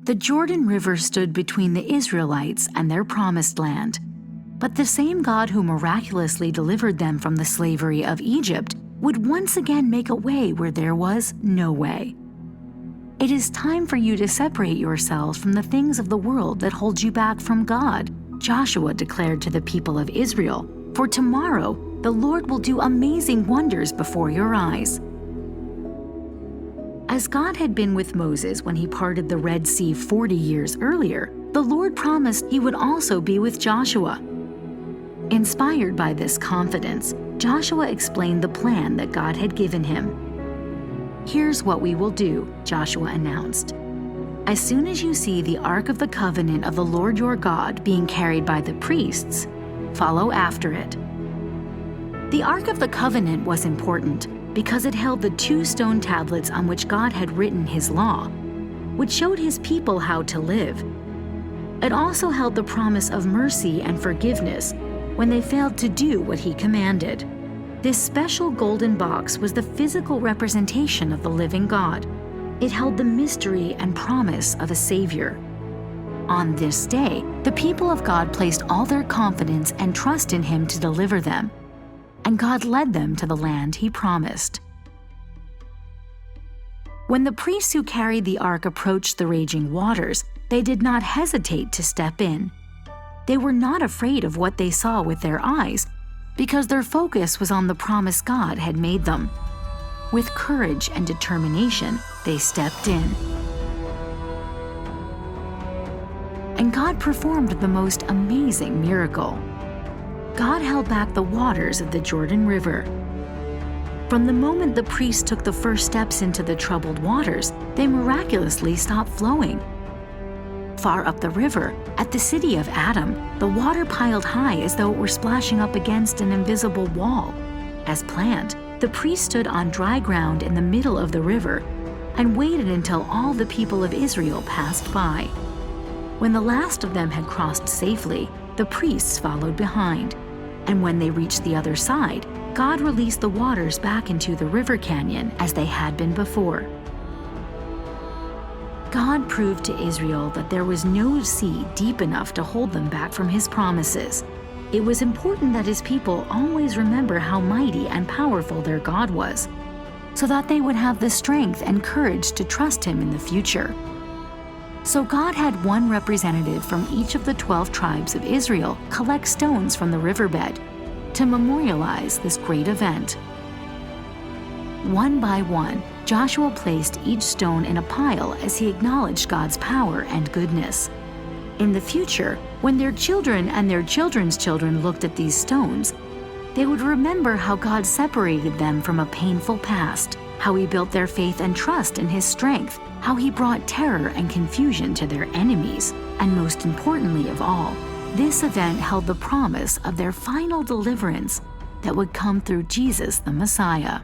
The Jordan River stood between the Israelites and their promised land. But the same God who miraculously delivered them from the slavery of Egypt would once again make a way where there was no way. It is time for you to separate yourselves from the things of the world that hold you back from God, Joshua declared to the people of Israel, for tomorrow the Lord will do amazing wonders before your eyes. As God had been with Moses when he parted the Red Sea 40 years earlier, the Lord promised he would also be with Joshua. Inspired by this confidence, Joshua explained the plan that God had given him. "Here's what we will do," Joshua announced. "As soon as you see the Ark of the Covenant of the Lord your God being carried by the priests, follow after it." The Ark of the Covenant was important because it held the 2 stone tablets on which God had written his law, which showed his people how to live. It also held the promise of mercy and forgiveness when they failed to do what he commanded. This special golden box was the physical representation of the living God. It held the mystery and promise of a Savior. On this day, the people of God placed all their confidence and trust in him to deliver them, and God led them to the land he promised. When the priests who carried the ark approached the raging waters, they did not hesitate to step in. They were not afraid of what they saw with their eyes, because their focus was on the promise God had made them. With courage and determination, they stepped in. And God performed the most amazing miracle. God held back the waters of the Jordan River. From the moment the priests took the first steps into the troubled waters, they miraculously stopped flowing. Far up the river, at the city of Adam, the water piled high as though it were splashing up against an invisible wall. As planned, the priests stood on dry ground in the middle of the river and waited until all the people of Israel passed by. When the last of them had crossed safely, the priests followed behind. And when they reached the other side, God released the waters back into the river canyon as they had been before. God proved to Israel that there was no sea deep enough to hold them back from his promises. It was important that his people always remember how mighty and powerful their God was, so that they would have the strength and courage to trust him in the future. So God had one representative from each of the 12 tribes of Israel collect stones from the riverbed to memorialize this great event. One by one, Joshua placed each stone in a pile as he acknowledged God's power and goodness. In the future, when their children and their children's children looked at these stones, they would remember how God separated them from a painful past, how he built their faith and trust in his strength, how he brought terror and confusion to their enemies, and most importantly of all, this event held the promise of their final deliverance that would come through Jesus the Messiah.